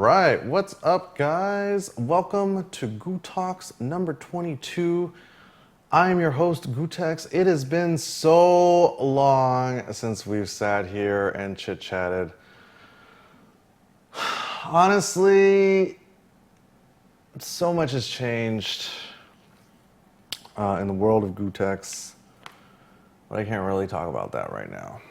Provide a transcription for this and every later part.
right, what's up, guys? Welcome to Goo Talks number 22. I am your host, Gootecks. It has been so long since we've sat here and chit-chatted. Honestly, so much has changed in the world of Gootecks, but I can't really talk about that right now.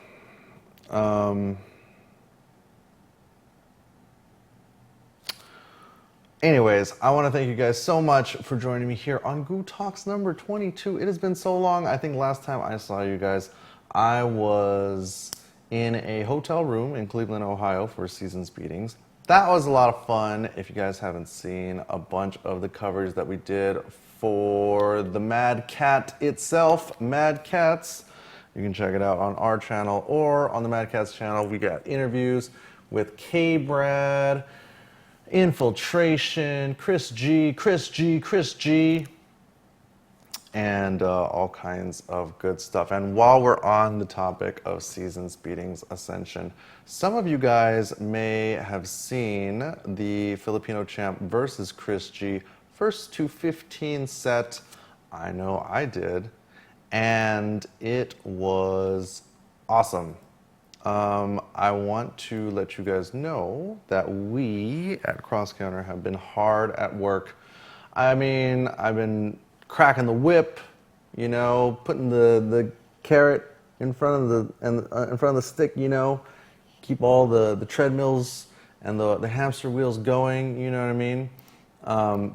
Anyways, I want to thank you guys so much for joining me here on Goo Talks number 22. It has been so long. I think last time I saw you guys, I was in a hotel room in Cleveland, Ohio for Seasons Beatings. That was a lot of fun. If you guys haven't seen a bunch of the coverage that we did for the Mad Cat itself, Mad Cats, you can check it out on our channel or on the Mad Cats channel. We got interviews with K-Brad, Infiltration, Chris G, and all kinds of good stuff. And while we're on the topic of Seasons Beatings Ascension, some of you guys may have seen the Filipino champ versus Chris G first to 15 set. I know I did, and it was awesome. I want to let you guys know that we at Cross Counter have been hard at work. I mean, I've been cracking the whip, you know, putting the carrot in front of the stick, you know, keep all the treadmills and the hamster wheels going, you know what I mean?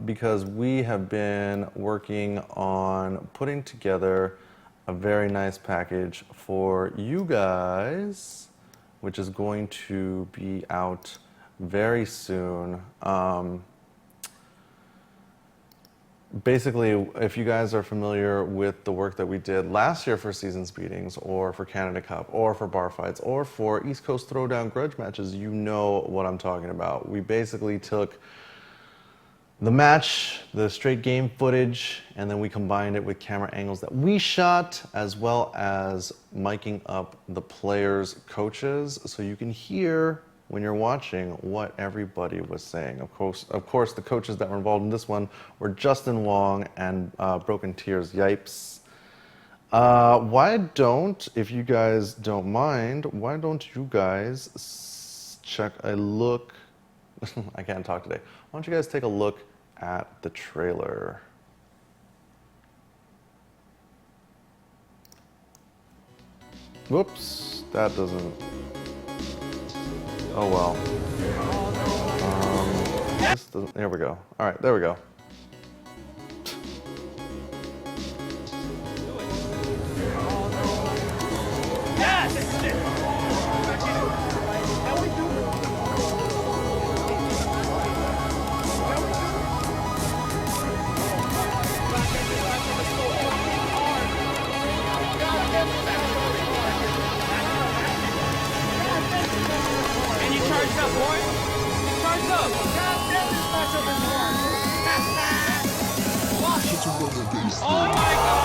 Because we have been working on putting together a very nice package for you guys, which is going to be out very soon. Basically, if you guys are familiar with the work that we did last year for Seasons Beatings, or for Canada Cup, or for bar fights, or for East Coast Throwdown grudge matches, you know what I'm talking about. We basically took the match, the straight game footage, and then we combined it with camera angles that we shot, as well as miking up the players' coaches, so you can hear when you're watching what everybody was saying. Of course, the coaches that were involved in this one were Justin Wong and Broken Tears Yipes. Why don't, if you guys don't mind, why don't you guys check a look? I can't talk today. Why don't you guys take a look at the trailer? Whoops, that doesn't. Oh well. This doesn't. There we go. All right, there we go. Oh my God!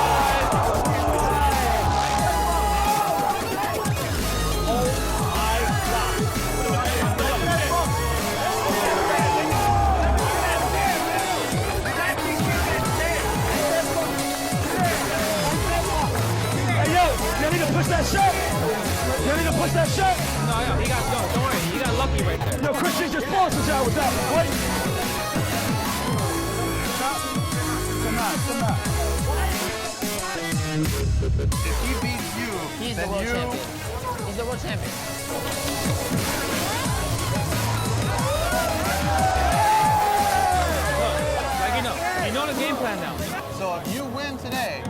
Hey yo, you need to push that shot. You need to push that shot. No, he got go. Don't worry, he got lucky right there. Yo, Christian just sponsored y'all with that one. Wait. Come on. If he beats you, he's then the world you... champion. He's the world champion. Look, like you know the game plan now. So if you win today,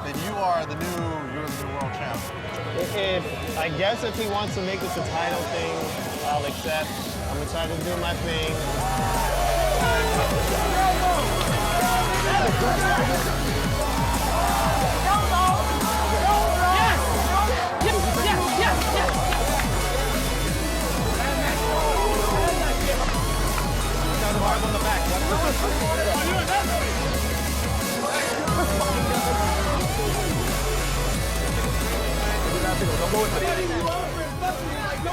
then you're the new world champ. I guess if he wants to make this a title thing, I'll accept. I'm excited to do my thing. On the back. Don't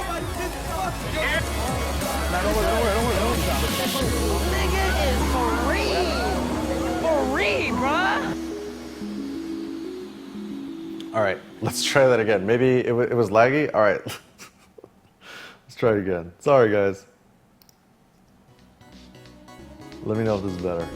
worry. All right, let's try that again. Maybe it was laggy. All right, let's try it again. Sorry, guys. Let me know if this is better.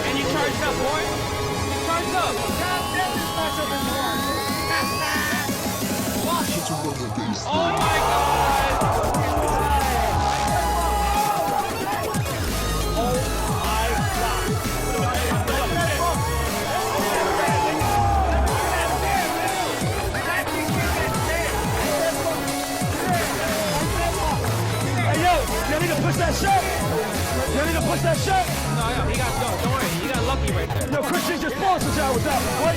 And you charged up, boy. You charged up. Oh my god. Hey, yo, you need to push that shit. You need to push that shit. No, he got no. Don't worry. He got lucky right there. Yo, Christian just sponsored y'all with that one. What?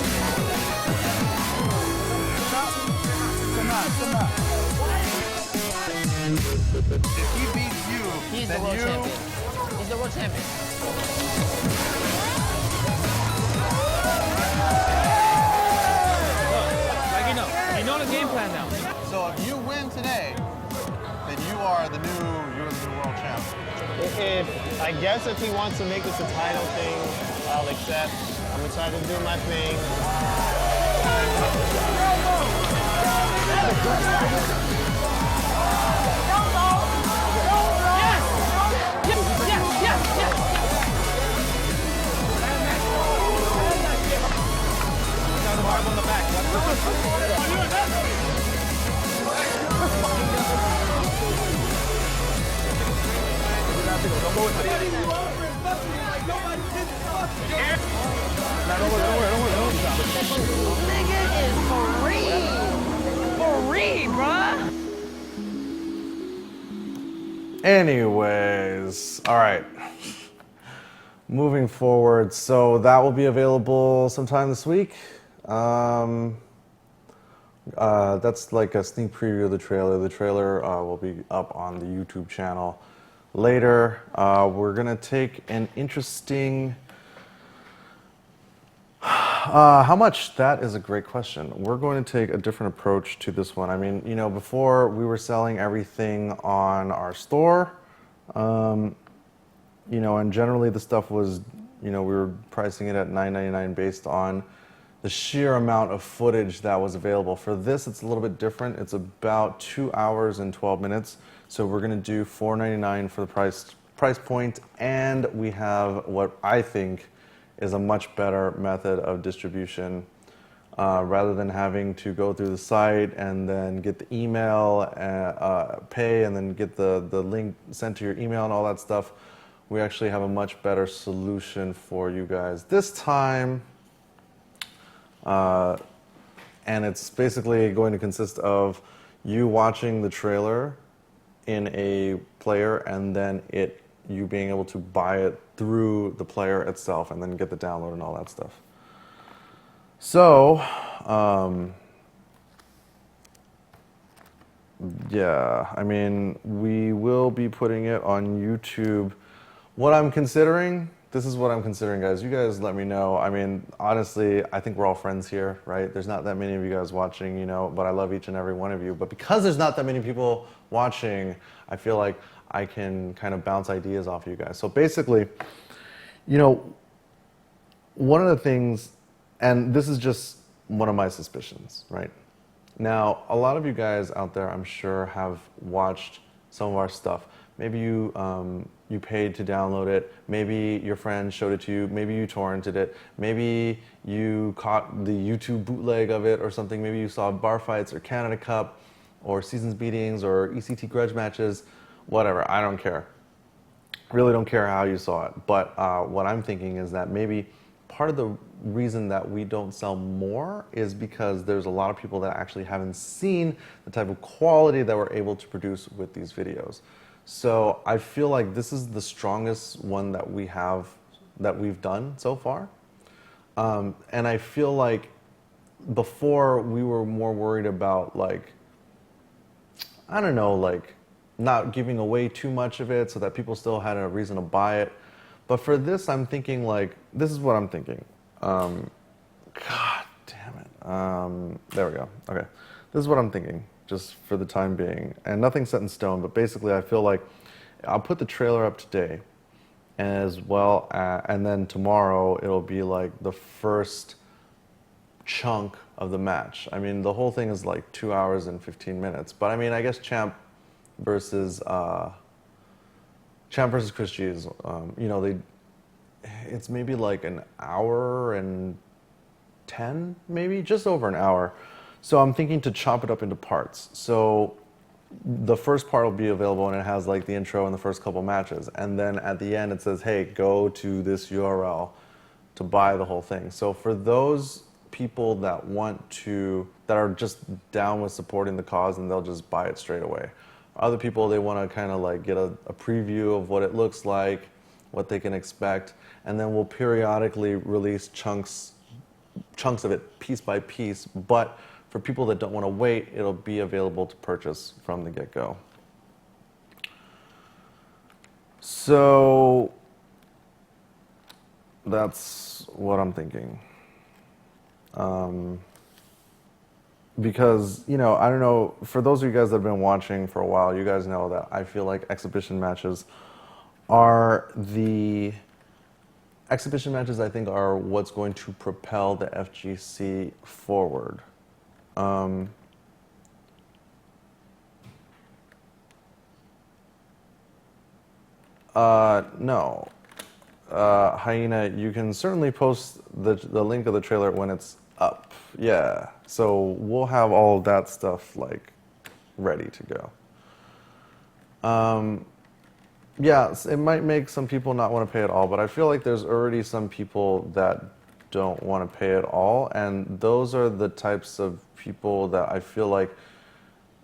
Come on. If he beats you, He's the then world you. champion. He's the world champion. You know the game plan now. So if you win today, then you're the new world champ. I guess if he wants to make this a title thing, I'll accept. I'm excited to do my thing. Nigga is for real, bruh. Anyways, all right. Moving forward, so that will be available sometime this week. That's like a sneak preview of the trailer. The trailer will be up on the YouTube channel later. We're gonna take an interesting. How much? That is a great question. We're going to take a different approach to this one. I mean, you know, before we were selling everything on our store, you know, and generally the stuff was, you know, we were pricing it at $9.99 based on the sheer amount of footage that was available. For this, it's a little bit different. It's about 2 hours and 12 minutes. So we're gonna do $4.99 for the price point, and we have what I think is a much better method of distribution. Rather than having to go through the site and then get the email, pay, and then get the link sent to your email and all that stuff, we actually have a much better solution for you guys this time. And it's basically going to consist of you watching the trailer in a player and then you being able to buy it through the player itself and then get the download and all that stuff. So, yeah, I mean, we will be putting it on YouTube. What I'm considering, this is what I'm considering, guys. You guys let me know. I mean, honestly, I think we're all friends here, right? There's not that many of you guys watching, you know, but I love each and every one of you. But because there's not that many people watching, I feel like I can kind of bounce ideas off you guys. So basically, you know, one of the things, and this is just one of my suspicions, right? Now, a lot of you guys out there, I'm sure, have watched some of our stuff. Maybe you paid to download it. Maybe your friend showed it to you. Maybe you torrented it. Maybe you caught the YouTube bootleg of it or something. Maybe you saw bar fights or Canada Cup or seasons beatings or ECT grudge matches, whatever. I don't care. Really don't care how you saw it. But what I'm thinking is that maybe part of the reason that we don't sell more is because there's a lot of people that actually haven't seen the type of quality that we're able to produce with these videos. So I feel like this is the strongest one that we have, that we've done so far. And I feel like before we were more worried about, like, I don't know, like not giving away too much of it so that people still had a reason to buy it. But for this, I'm thinking like, this is what I'm thinking. God damn it. There we go. Okay. This is what I'm thinking, just for the time being. And nothing's set in stone, but basically I feel like I'll put the trailer up today as well, and then tomorrow it'll be like the first chunk of the match. I mean, the whole thing is like 2 hours and 15 minutes, but I mean, I guess Champ versus Chris G is, you know, it's maybe like an hour and 10, maybe just over an hour. So I'm thinking to chop it up into parts. So the first part will be available and it has like the intro and the first couple matches. And then at the end it says, hey, go to this URL to buy the whole thing. So for those people that that are just down with supporting the cause, and they'll just buy it straight away. Other people, they want to kind of like get a preview of what it looks like, what they can expect, and then we'll periodically release chunks of it piece by piece. But for people that don't want to wait, it'll be available to purchase from the get-go. So that's what I'm thinking. Because, you know, I don't know, for those of you guys that have been watching for a while, you guys know that I feel like exhibition matches, I think, are what's going to propel the FGC forward. No. Hyena, you can certainly post the link of the trailer when it's up. Yeah. So we'll have all of that stuff like ready to go. Yeah, it might make some people not want to pay at all, but I feel like there's already some people that don't want to pay at all, and those are the types of people that I feel like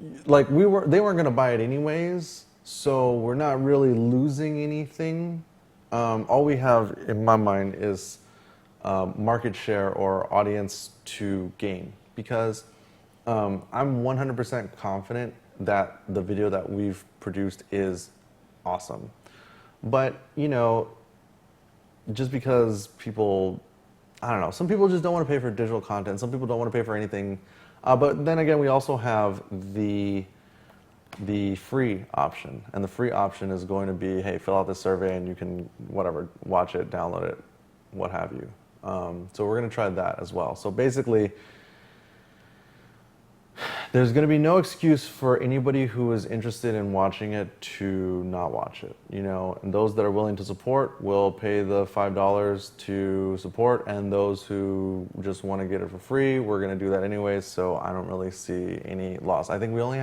they weren't going to buy it anyways, so we're not really losing anything. All we have in my mind is market share or audience to gain, because I'm 100% confident that the video that we've produced is awesome. But, you know, just because people, I don't know, some people just don't want to pay for digital content, some people don't want to pay for anything. But then again, we also have the free option, and the free option is going to be, hey, fill out this survey and you can, whatever, watch it, download it, what have you. So we're going to try that as well. So basically, there's going to be no excuse for anybody who is interested in watching it to not watch it, you know, and those that are willing to support will pay the $5 to support, and those who just want to get it for free, we're going to do that anyways, so I don't really see any loss. I think we only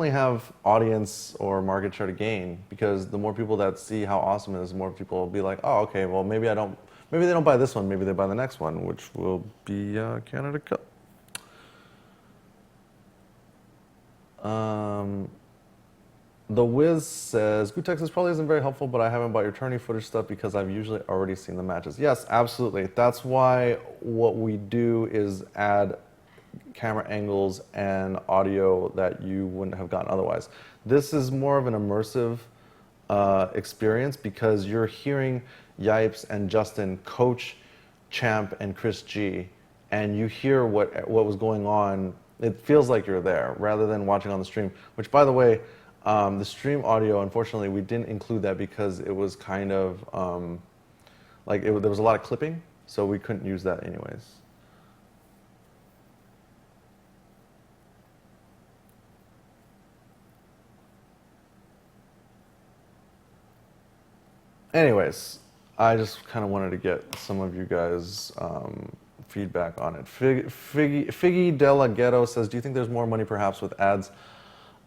have audience or market share to gain, because the more people that see how awesome it is, the more people will be like, oh, okay, well, maybe they don't buy this one, maybe they buy the next one, which will be Canada Cup. The Wiz says, gootalks probably isn't very helpful, but I haven't bought your tourney footage stuff because I've usually already seen the matches. Yes, absolutely. That's why what we do is add camera angles and audio that you wouldn't have gotten otherwise. This is more of an immersive experience, because you're hearing Yipes and Justin coach Champ and Chris G, and you hear what was going on. It feels like you're there rather than watching on the stream, which, by the way, the stream audio, unfortunately, we didn't include that because it was kind of there was a lot of clipping, so we couldn't use that anyways. Anyways, I just kind of wanted to get some of you guys' feedback on it. Figgy Delaghetto says, do you think there's more money perhaps with ads?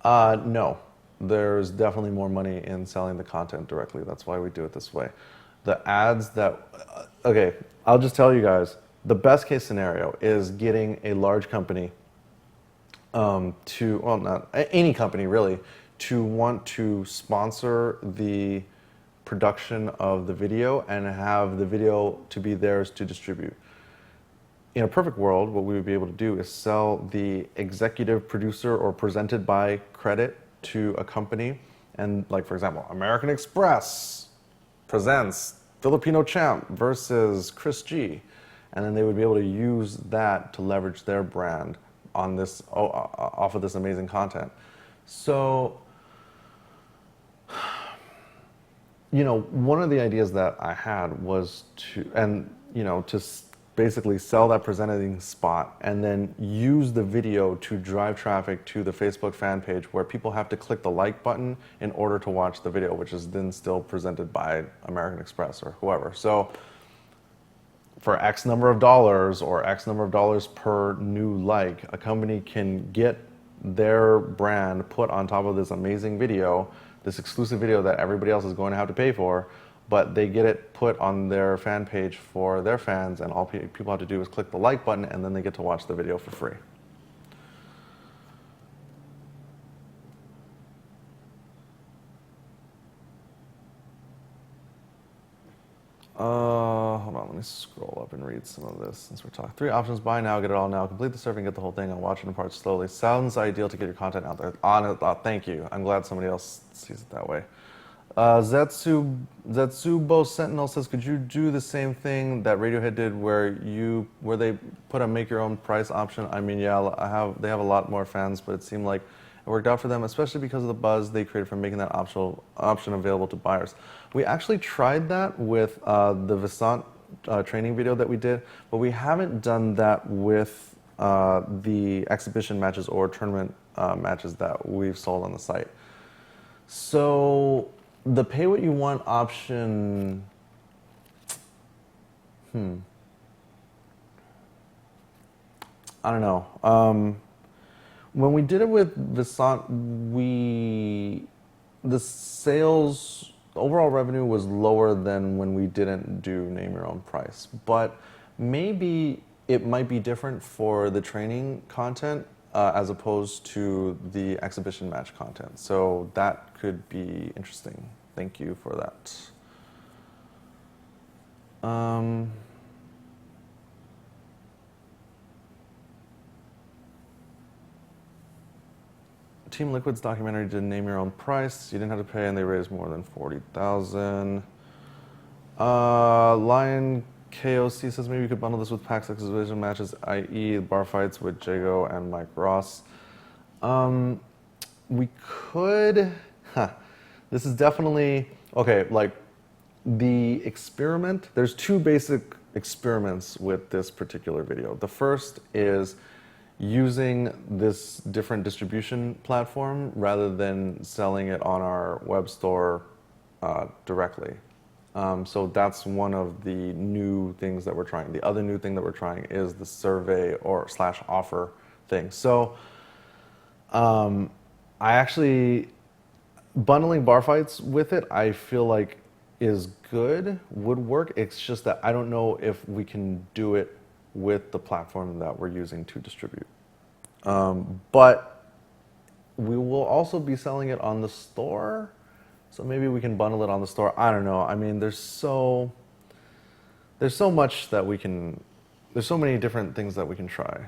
No, there's definitely more money in selling the content directly. That's why we do it this way. The ads that, okay, I'll just tell you guys, the best case scenario is getting a large company not any company really, to want to sponsor the production of the video and have the video to be theirs to distribute. in a perfect world, what we would be able to do is sell the executive producer or presented by credit to a company. And like, for example, American Express presents Filipino Champ versus Chris G. And then they would be able to use that to leverage their brand on this, off of this amazing content. So, you know, one of the ideas that I had was to basically sell that presenting spot and then use the video to drive traffic to the Facebook fan page where people have to click the like button in order to watch the video, which is then still presented by American Express or whoever. So for X number of dollars or X number of dollars per new like, a company can get their brand put on top of this amazing video, this exclusive video that everybody else is going to have to pay for, but they get it put on their fan page for their fans, and all people have to do is click the like button, and then they get to watch the video for free. Hold on, let me scroll up and read some of this since we're talking. 3 options: buy now, get it all now, complete the survey, get the whole thing, and watch it in parts slowly. Sounds ideal to get your content out there. Thank you. I'm glad somebody else sees it that way. Zetsubo Sentinel says, could you do the same thing that Radiohead did where they put a make your own price option? I mean, yeah, they have a lot more fans, but it seemed like it worked out for them, especially because of the buzz they created from making that option available to buyers. We actually tried that with the Visant training video that we did, but we haven't done that with the exhibition matches or tournament matches that we've sold on the site. So the pay what you want option, I don't know. When we did it with Visant, the sales, overall revenue was lower than when we didn't do name your own price. But maybe it might be different for the training content as opposed to the exhibition match content. So that could be interesting. Thank you for that. Team Liquid's documentary did name your own price. You didn't have to pay, and they raised more than 40,000. Lion KOC says maybe you could bundle this with PAX exhibition matches, i.e. bar fights with Jago and Mike Ross. We could. This is definitely okay. Like the experiment. There's 2 basic experiments with this particular video. The first is using this different distribution platform rather than selling it on our web store directly. So that's one of the new things that we're trying. The other new thing that we're trying is the survey or / offer thing. So I actually, bundling bar fights with it, I feel like is good, would work. It's just that I don't know if we can do it with the platform that we're using to distribute. But we will also be selling it on the store, so maybe we can bundle it on the store. I don't know. I mean, there's so much that we can, there's so many different things that we can try.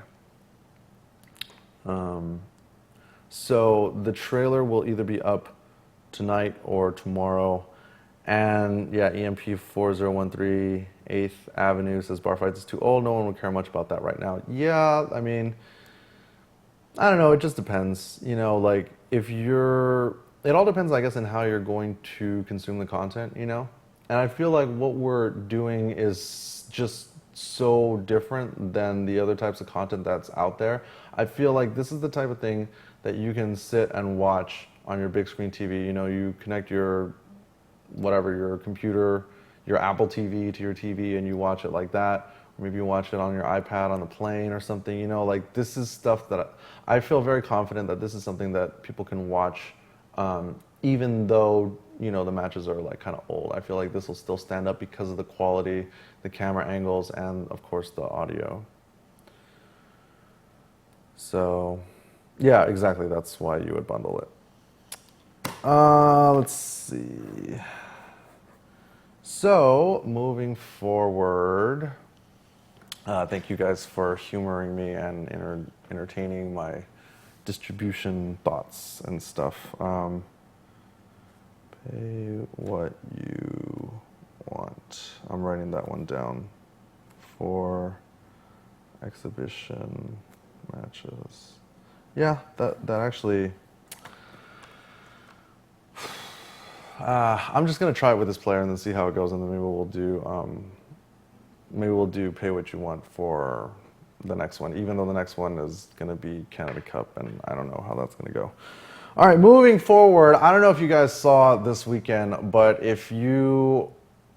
So the trailer will either be up tonight or tomorrow. And yeah, EMP 4013 8th Avenue says bar fights is too old. No one would care much about that right now. Yeah, I mean, I don't know. It just depends. You know, like if you're, it all depends, I guess, on how you're going to consume the content, you know? And I feel like what we're doing is just so different than the other types of content that's out there. I feel like this is the type of thing that you can sit and watch on your big screen TV. You know, you connect your, whatever, your computer, your Apple TV to your TV, and you watch it like that. Or maybe you watch it on your iPad on the plane or something, you know? Like, this is stuff that I feel very confident that this is something that people can watch, even though, you know, the matches are like kind of old. I feel like this will still stand up because of the quality, the camera angles, and of course the audio. So, yeah, exactly. That's why you would bundle it. Let's see. So, moving forward, Thank you guys for humoring me and entertaining my distribution thoughts and stuff. Pay what you want. I'm writing that one down for exhibition matches. Yeah, that actually. I'm just gonna try it with this player and then see how it goes, and then maybe we'll do pay what you want for the next one, even though the next one is gonna be Canada Cup, and I don't know how that's gonna go. All right, moving forward, I don't know if you guys saw this weekend, but if you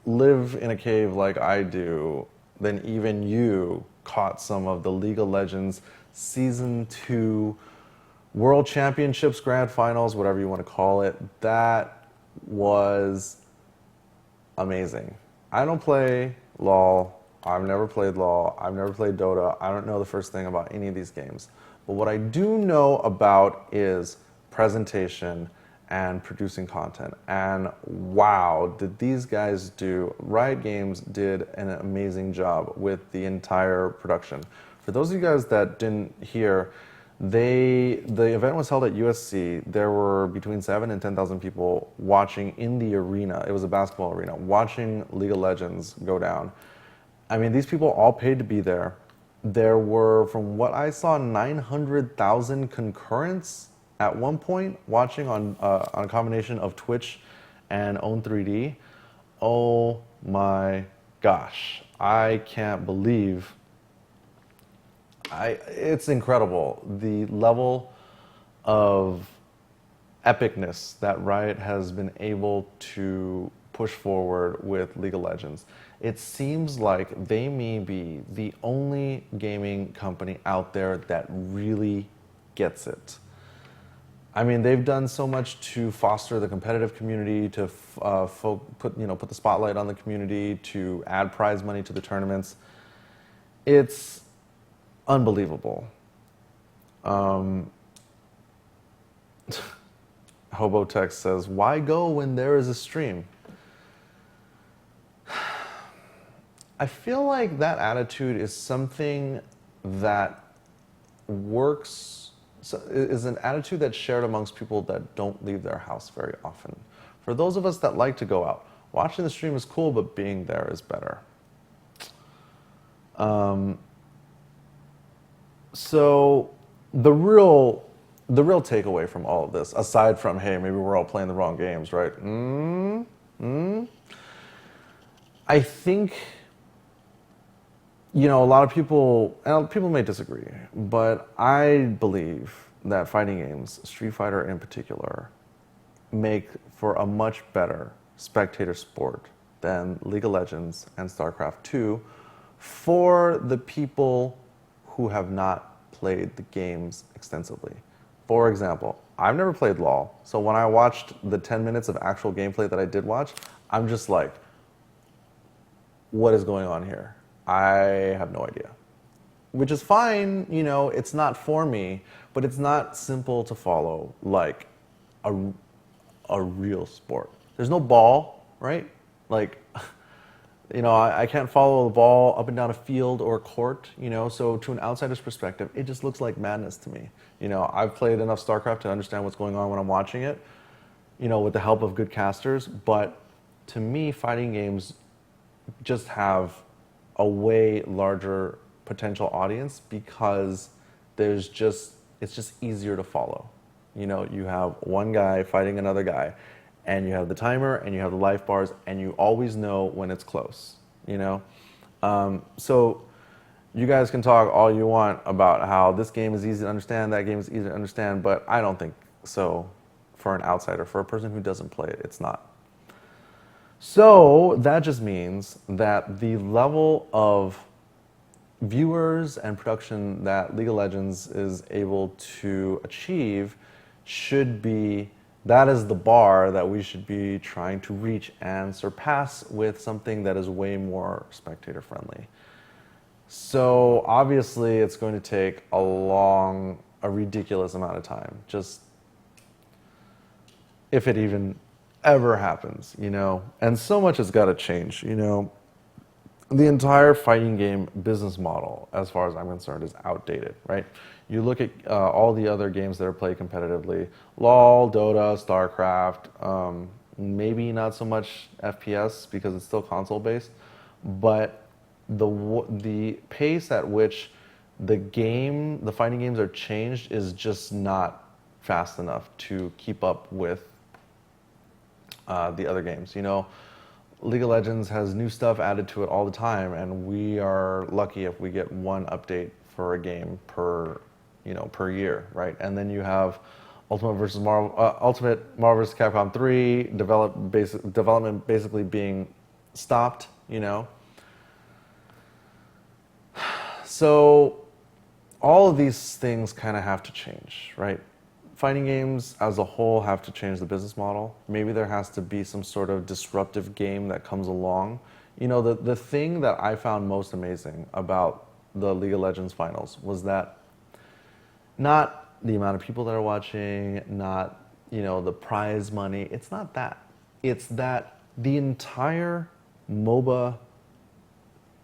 live in a cave like I do, then even you caught some of the League of Legends Season 2 World Championships, Grand Finals, whatever you want to call it. That was amazing. I don't play LOL. I've never played LOL. I've never played Dota. I don't know the first thing about any of these games. But what I do know about is presentation and producing content. And wow, did these guys do, Riot Games did an amazing job with the entire production. For those of you guys that didn't hear, the event was held at USC. There were between 7,000 and 10,000 people watching in the arena. It was a basketball arena, watching League of Legends go down. I mean, these people all paid to be there. There were, from what I saw, 900,000 concurrents at one point watching on a combination of Twitch and Own3D. Oh my gosh, I can't believe. It's incredible, the level of epicness that Riot has been able to push forward with League of Legends. It seems like they may be the only gaming company out there that really gets it. I mean, they've done so much to foster the competitive community, to put the spotlight on the community, to add prize money to the tournaments. It's unbelievable. Hobotex says, "Why go when there is a stream?" I feel like that attitude is something that works. So is an attitude that's shared amongst people that don't leave their house very often. For those of us that like to go out, watching the stream is cool, but being there is better. So the real takeaway from all of this, aside from, hey, maybe we're all playing the wrong games, right? I think, a lot of people, and people may disagree, but I believe that fighting games, Street Fighter in particular, make for a much better spectator sport than League of Legends and StarCraft 2 for the people who have not played the games extensively. For example, I've never played LOL, so when I watched the 10 minutes of actual gameplay that I did watch, I'm just like, what is going on here? I have no idea. Which is fine, it's not for me, but it's not simple to follow like a real sport. There's no ball, right? Like, I can't follow the ball up and down a field or a court, so to an outsider's perspective, it just looks like madness to me. I've played enough StarCraft to understand what's going on when I'm watching it, with the help of good casters, but to me, fighting games just have a way larger potential audience because it's just easier to follow. You have one guy fighting another guy, and you have the timer, and you have the life bars, and you always know when it's close, So you guys can talk all you want about how this game is easy to understand, that game is easy to understand, but I don't think so for an outsider. For a person who doesn't play it, it's not. So that just means that the level of viewers and production that League of Legends is able to achieve that is the bar that we should be trying to reach and surpass with something that is way more spectator friendly. So obviously it's going to take a ridiculous amount of time, just if it even ever happens, and so much has got to change, the entire fighting game business model, as far as I'm concerned, is outdated, right? You look at all the other games that are played competitively, LoL, Dota, StarCraft, maybe not so much FPS because it's still console-based, but the pace at which the fighting games are changed is just not fast enough to keep up with the other games. You know, League of Legends has new stuff added to it all the time, and we are lucky if we get one update for a game per year, right? And then you have Ultimate Marvel vs. Capcom 3 development basically being stopped, you know. So all of these things kind of have to change, right? Fighting games as a whole have to change the business model. Maybe there has to be some sort of disruptive game that comes along. You know, the thing that I found most amazing about the League of Legends finals was that not the amount of people that are watching, not, you know, the prize money. It's not that. It's that the entire MOBA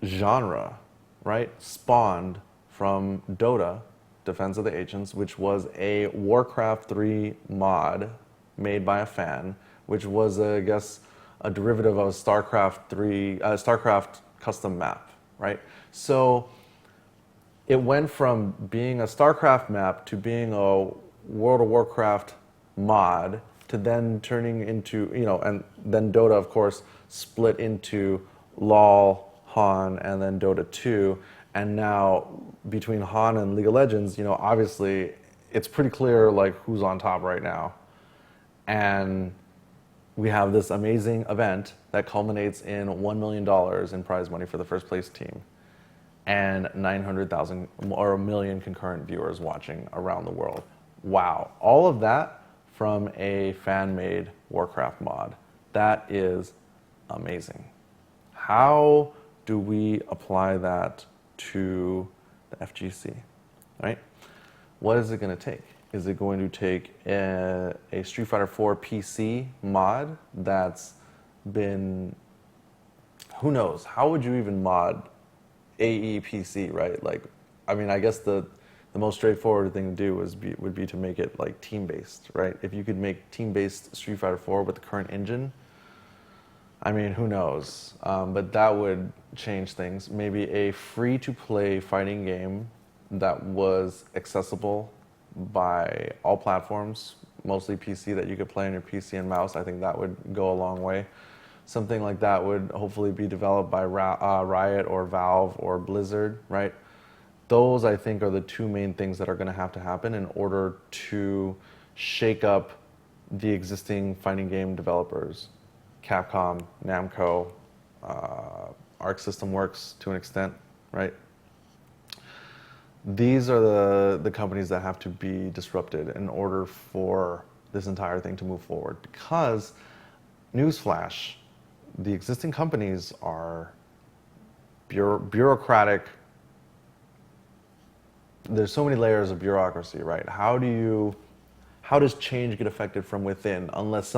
genre, right, spawned from Dota, Defense of the Ancients, which was a Warcraft 3 mod made by a fan, which was, I guess, a derivative of a StarCraft custom map, right? So it went from being a StarCraft map to being a World of Warcraft mod to then turning into, you know, and then Dota, of course, split into LoL, Han, and then Dota 2. And now between Han and League of Legends, you know, obviously it's pretty clear like who's on top right now. And we have this amazing event that culminates in $1 million in prize money for the first place team and 900,000 or a million concurrent viewers watching around the world. Wow. All of that from a fan-made Warcraft mod. That is amazing. How do we apply that to the FGC, right? What is it going to take? Is it going to take a Street Fighter 4 PC mod that's been, who knows? How would you even mod AE PC, right? Like, I mean, I guess the most straightforward thing to do would be to make it like team-based, right? If you could make team-based Street Fighter 4 with the current engine, I mean, who knows? But that would change things. Maybe a free-to-play fighting game that was accessible by all platforms, mostly PC, that you could play on your PC and mouse. I think that would go a long way. Something like that would hopefully be developed by Riot or Valve or Blizzard, right? Those, I think, are the two main things that are going to have to happen in order to shake up the existing fighting game developers. Capcom, Namco, Arc System Works to an extent, right? These are the companies that have to be disrupted in order for this entire thing to move forward. Because, newsflash, the existing companies are bureaucratic. There's so many layers of bureaucracy, right? How does change get affected from within unless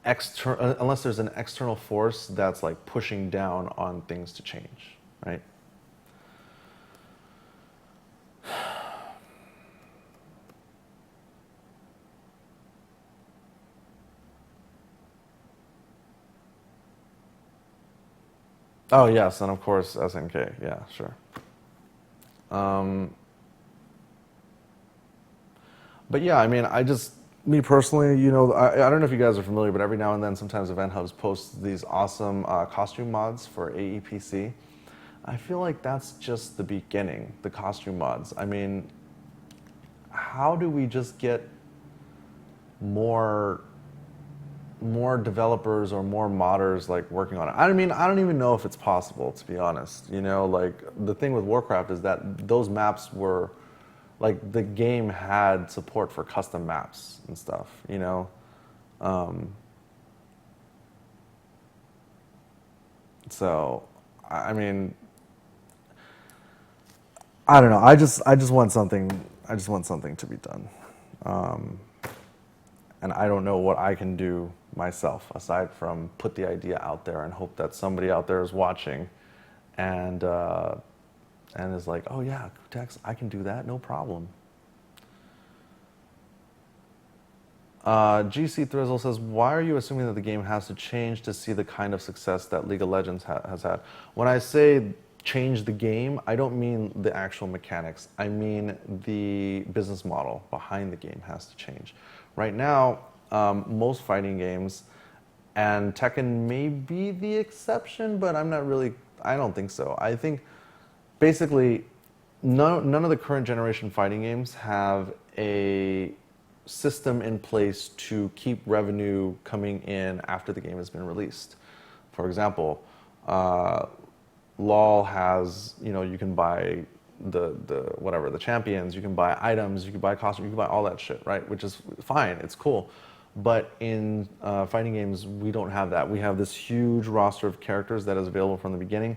unless there's an external force that's like pushing down on things to change, right? Oh yes, and of course SNK, yeah, sure. But yeah, I mean, me personally, you know, I don't know if you guys are familiar, but every now and then, sometimes Event Hubs posts these awesome costume mods for AEPC. I feel like that's just the beginning, the costume mods. I mean, how do we just get more developers or more modders like working on it? I mean, I don't even know if it's possible, to be honest. You know, like the thing with Warcraft is that those maps were, like the game had support for custom maps and stuff, you know? So, I mean, I don't know. I just want something to be done. And I don't know what I can do myself aside from put the idea out there and hope that somebody out there is watching and is like, oh yeah, gootecks, I can do that, no problem. GC Thrizzle says, why are you assuming that the game has to change to see the kind of success that League of Legends has had? When I say change the game, I don't mean the actual mechanics. I mean the business model behind the game has to change. Right now, most fighting games, and Tekken may be the exception, but I don't think so. I think basically none of the current generation fighting games have a system in place to keep revenue coming in after the game has been released. For example, LoL has, you can buy the champions, you can buy items, you can buy costumes, you can buy all that shit, right? Which is fine, it's cool. But in fighting games, we don't have that. We have this huge roster of characters that is available from the beginning.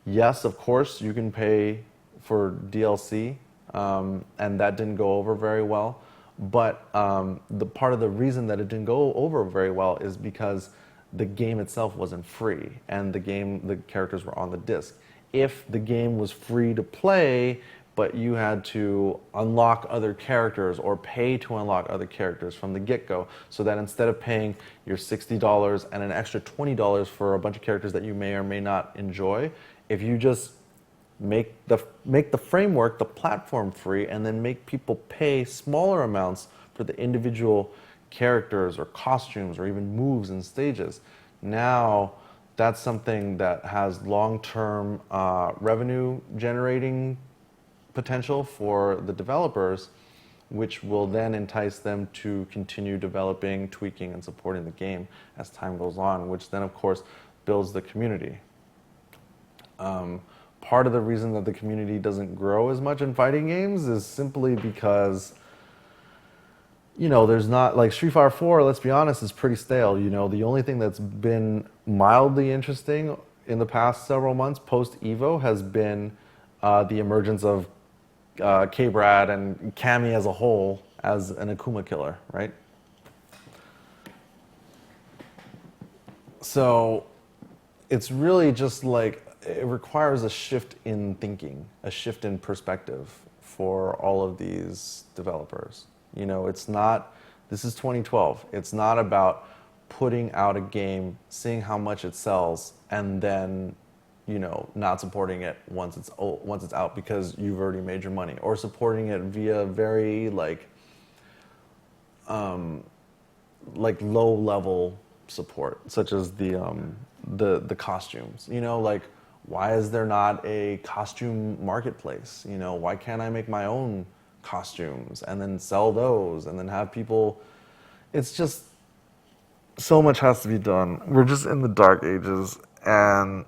Yes, of course, you can pay for DLC, and that didn't go over very well. But the part of the reason that it didn't go over very well is because the game itself wasn't free, and the characters were on the disc. If the game was free to play, but you had to unlock other characters or pay to unlock other characters from the get-go, so that instead of paying your $60 and an extra $20 for a bunch of characters that you may or may not enjoy, if you just make the framework, the platform free, and then make people pay smaller amounts for the individual characters or costumes or even moves and stages. Now, that's something that has long-term revenue generating potential for the developers, which will then entice them to continue developing, tweaking, and supporting the game as time goes on, which then, of course, builds the community. Part of the reason that the community doesn't grow as much in fighting games is simply because, there's not, like Street Fighter 4, let's be honest, is pretty stale. The only thing that's been mildly interesting in the past several months post-EVO has been the emergence of K-Brad and Cammy as a whole as an Akuma killer, right? So it's really just like, it requires a shift in thinking, a shift in perspective for all of these developers. It's not, this is 2012. It's not about putting out a game, seeing how much it sells, and then, not supporting it once it's out because you've already made your money, or supporting it via very like low level support, such as the costumes. Like, why is there not a costume marketplace? Why can't I make my own costumes and then sell those and then have people? It's just, so much has to be done. We're just in the dark ages, and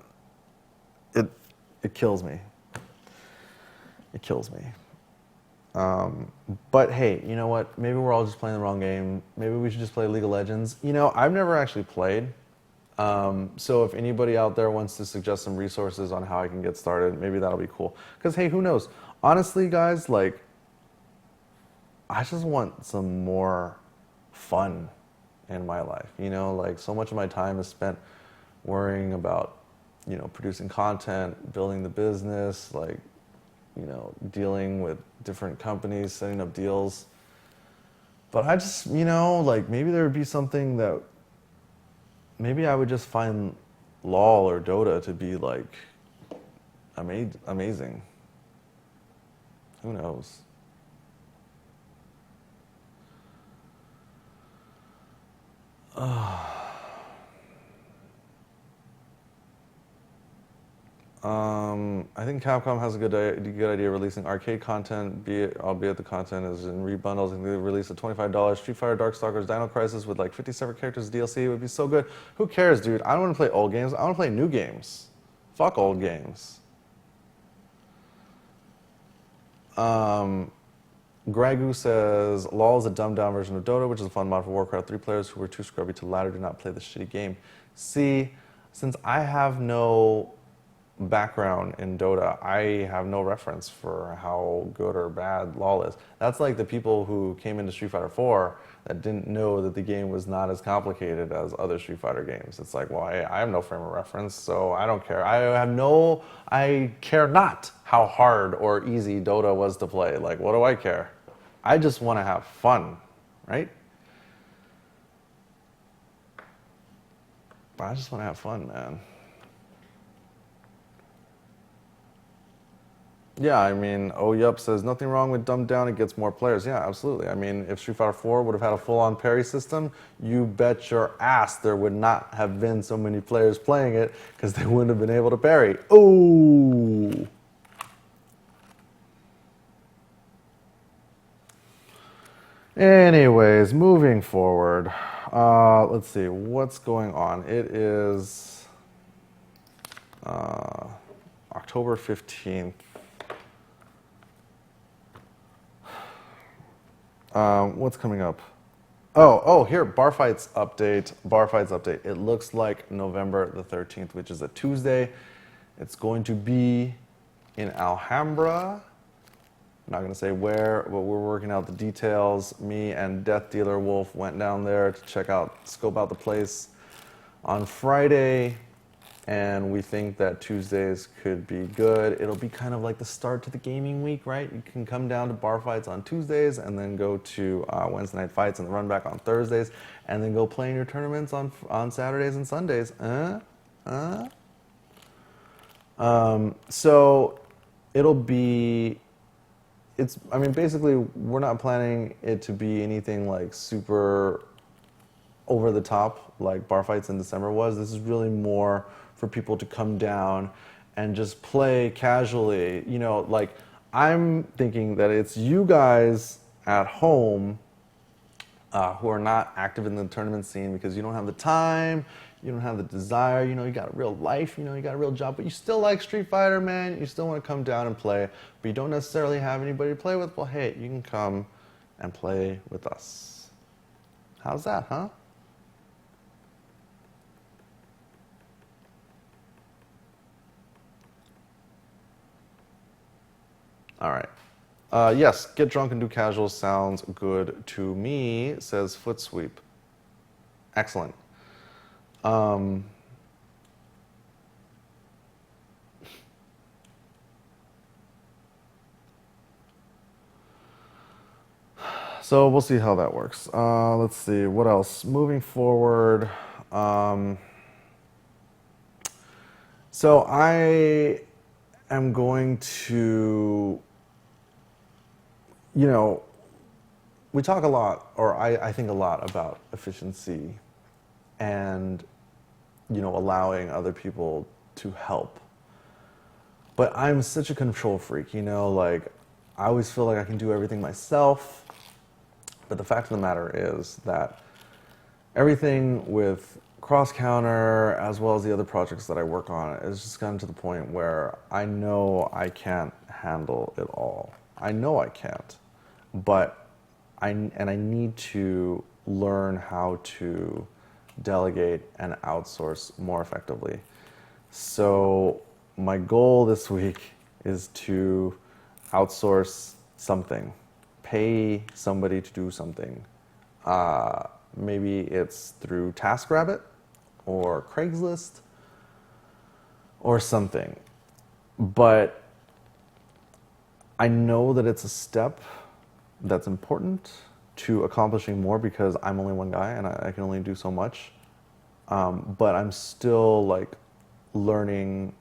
it kills me. It kills me. But hey, you know what? Maybe we're all just playing the wrong game. Maybe we should just play League of Legends. I've never actually played. So if anybody out there wants to suggest some resources on how I can get started, maybe that'll be cool. Because hey, who knows? Honestly, guys, like, I just want some more fun in my life. Like, so much of my time is spent worrying about, producing content, building the business, like, dealing with different companies, setting up deals. But I just, like, maybe there would be something that, maybe I would just find LOL or Dota to be, like, amazing. Who knows? I think Capcom has a good idea releasing arcade content, albeit the content is in rebundles, and the release of $25 Street Fighter Darkstalkers Dino Crisis with like 50 separate characters DLC would be so good. Who cares, dude? I don't want to play old games. I want to play new games. Fuck old games. Gregu says, LOL is a dumbed-down version of Dota, which is a fun mod for Warcraft 3 players who were too scrubby to ladder do not play the shitty game. See, since I have no background in Dota, I have no reference for how good or bad LoL is. That's like the people who came into Street Fighter 4 that didn't know that the game was not as complicated as other Street Fighter games. It's like, well, I have no frame of reference, so I don't care. I care not how hard or easy Dota was to play. Like, what do I care? I just want to have fun, right? I just want to have fun, man. Yeah, I mean, Oh Yup says, nothing wrong with dumbed down, it gets more players. Yeah, absolutely. I mean, if Street Fighter 4 would have had a full-on parry system, you bet your ass there would not have been so many players playing it because they wouldn't have been able to parry. Ooh! Anyways, moving forward. Let's see, what's going on? It is October 15th. What's coming up? Oh, here, Bar Fights update. Bar Fights update. It looks like November the 13th, which is a Tuesday. It's going to be in Alhambra. I'm not going to say where, but we're working out the details. Me and Death Dealer Wolf went down there to scope out the place on Friday. And we think that Tuesdays could be good. It'll be kind of like the start to the gaming week, right? You can come down to Bar Fights on Tuesdays and then go to Wednesday night fights and run back on Thursdays and then go play in your tournaments on Saturdays and Sundays. So it'll be, I mean, basically, we're not planning it to be anything like super over the top like Bar Fights in December was. This is really more for people to come down and just play casually. You know, like, I'm thinking that it's you guys at home who are not active in the tournament scene because you don't have the time, you don't have the desire, you know, you got a real life, you know, you got a real job, but you still like Street Fighter, man, you still want to come down and play, but you don't necessarily have anybody to play with. Well, hey, you can come and play with us. How's that, huh? All right. Yes, get drunk and do casual sounds good to me, says Foot Sweep. Excellent. So we'll see how that works. Let's see, what else? Moving forward. So I am going to, you know, we talk a lot, or I think a lot about efficiency and, you know, allowing other people to help. But I'm such a control freak, you know, like, I always feel like I can do everything myself. But the fact of the matter is that everything with Cross Counter, as well as the other projects that I work on, has just gotten to the point where I know I can't handle it all. I know I can't, but I need to learn how to delegate and outsource more effectively. So my goal this week is to outsource something, pay somebody to do something. Maybe it's through TaskRabbit or Craigslist or something. But I know that it's a step that's important to accomplishing more because I'm only one guy and I can only do so much. But I'm still like learning,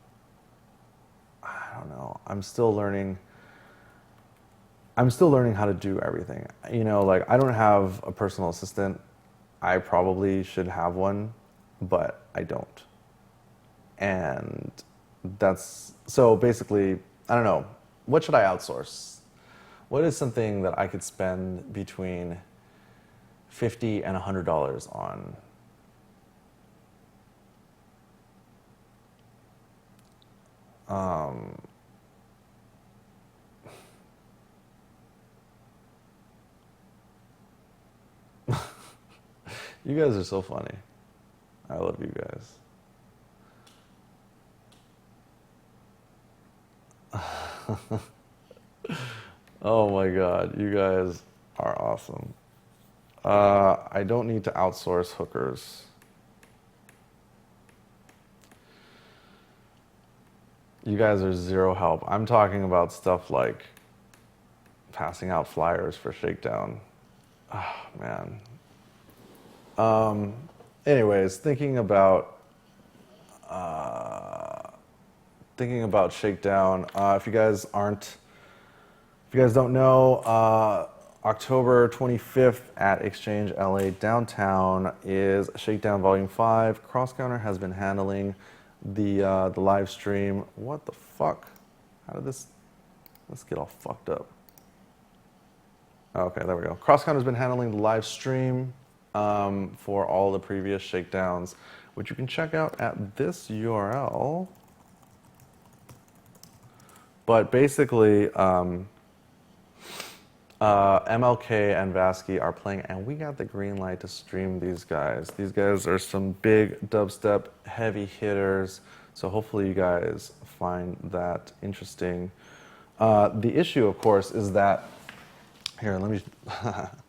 I don't know, I'm still learning how to do everything. You know, like, I don't have a personal assistant. I probably should have one, but I don't. And that's, so basically, I don't know, what should I outsource? What is something that I could spend between $50 and $100 on? You guys are so funny. I love you guys. Oh my God, you guys are awesome. I don't need to outsource hookers. You guys are zero help. I'm talking about stuff like passing out flyers for Shakedown. Oh, man. Anyways, thinking about Shakedown. If you guys don't know, October 25th at Exchange LA downtown is Shakedown Volume 5. CrossCounter has been handling the live stream. What the fuck? How did this? Let's get all fucked up. Okay, there we go. CrossCounter has been handling the live stream for all the previous Shakedowns, which you can check out at this URL. But basically, MLK and Vasky are playing, and we got the green light to stream these guys. These guys are some big dubstep heavy hitters, so hopefully you guys find that interesting. The issue, of course, is that here. Let me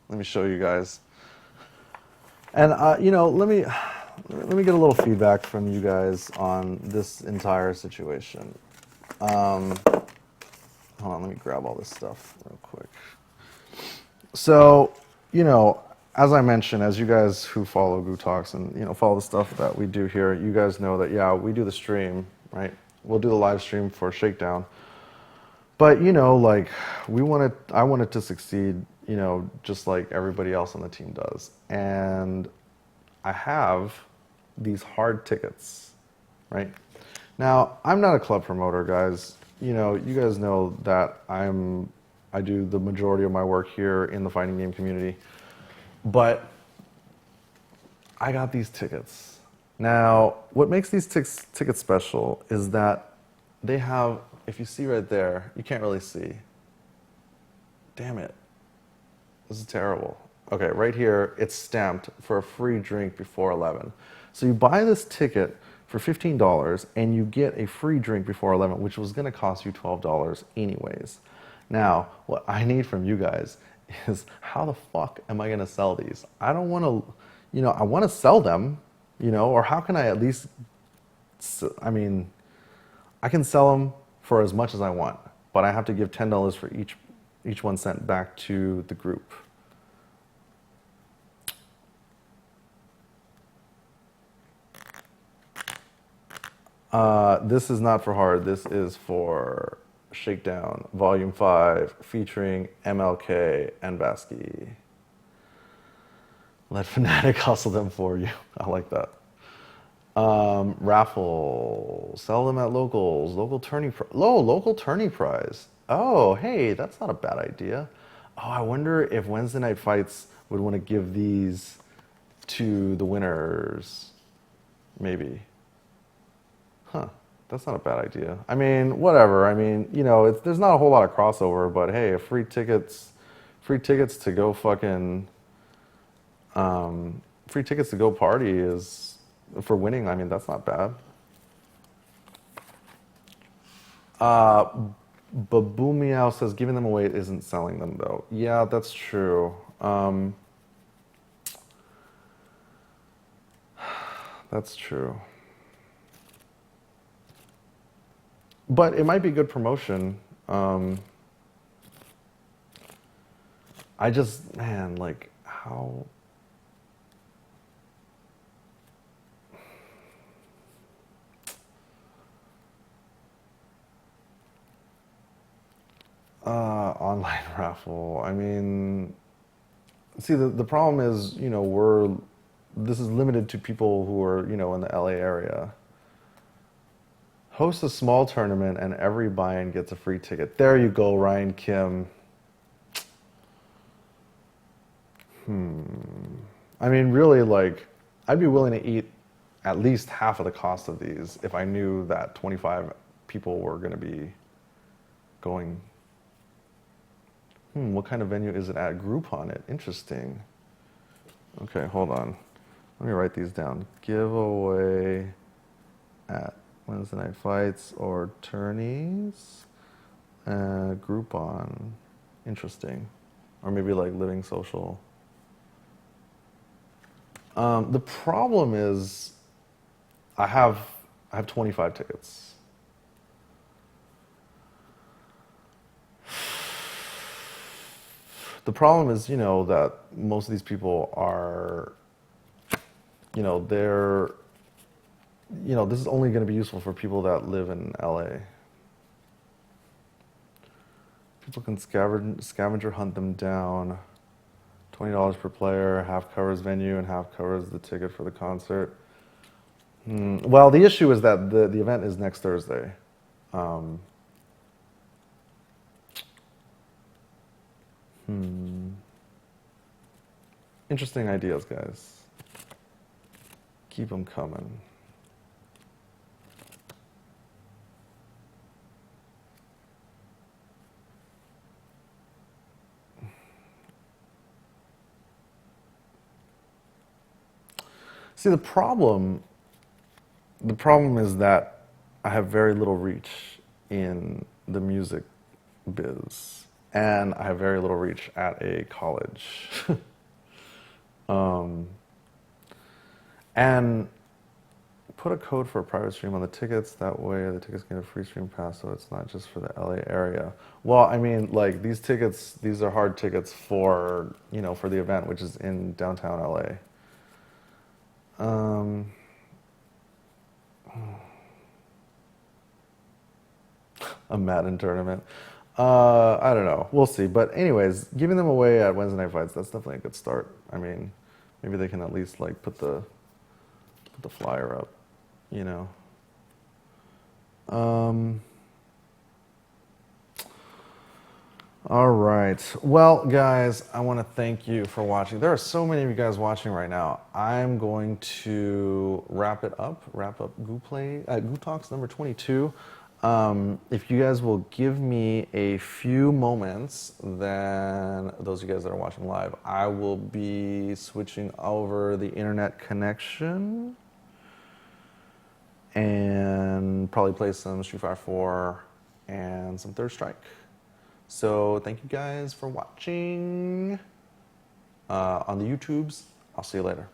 let me show you guys, and let me get a little feedback from you guys on this entire situation. Hold on, let me grab all this stuff real quick. So, as I mentioned, as you guys who follow Goo Talks and, follow the stuff that we do here, you guys know that, yeah, we do the stream, right? We'll do the live stream for Shakedown. But, I wanted to succeed, just like everybody else on the team does. And I have these hard tickets, right? Now, I'm not a club promoter, guys. You guys know that I do the majority of my work here in the fighting game community. But I got these tickets. Now, what makes these tickets special is that they have, if you see right there, you can't really see. Damn it. This is terrible. Okay, right here, it's stamped for a free drink before 11. So you buy this ticket for $15 and you get a free drink before 11, which was going to cost you $12 anyways. Now, what I need from you guys is how the fuck am I going to sell these? I don't want to, I want to sell them, or how can I at least, I can sell them for as much as I want, but I have to give $10 for each one sent back to the group. This is not for hard. This is for Shakedown Volume 5 featuring MLK and Vasky. Let Fanatiq hustle them for you. I like that. Raffle. Sell them at locals. Local tourney prize. Oh, hey, that's not a bad idea. Oh, I wonder if Wednesday Night Fights would want to give these to the winners. Maybe. Huh, that's not a bad idea. Whatever. There's not a whole lot of crossover, but hey, free tickets to go fucking, free tickets to go party is, for winning, that's not bad. Baboomeow says giving them away isn't selling them though. Yeah, that's true. That's true. But it might be good promotion. I just, how? Online raffle. See, the problem is, this is limited to people who are, in the LA area. Host a small tournament and every buy-in gets a free ticket. There you go, Ryan Kim. Really, I'd be willing to eat at least half of the cost of these if I knew that 25 people were going to be going. What kind of venue is it at? Groupon it. Interesting. Okay, hold on. Let me write these down. Giveaway at Wednesday Night Fights or tourneys. Groupon. Interesting. Or maybe like Living Social. The problem is I have 25 tickets. The problem is, that most of these people are, this is only going to be useful for people that live in LA. People can scavenger hunt them down. $20 per player, half covers venue and half covers the ticket for the concert. Well, the issue is that the event is next Thursday. Interesting ideas, guys. Keep them coming. See, the problem is that I have very little reach in the music biz, and I have very little reach at a college. And put a code for a private stream on the tickets. That way, the tickets get a free stream pass, so it's not just for the LA area. Well, I mean, like these tickets, these are hard tickets for for the event, which is in downtown LA. A Madden tournament. I don't know. We'll see. But anyways, giving them away at Wednesday Night Fights, that's definitely a good start. I mean, maybe they can at least like put the flyer up, All right. Well, guys, I want to thank you for watching. There are so many of you guys watching right now. I'm going to wrap up Goo Talks number 22. If you guys will give me a few moments, then those of you guys that are watching live, I will be switching over the internet connection and probably play some Street Fighter 4 and some Third Strike. So thank you guys for watching on the YouTubes. I'll see you later.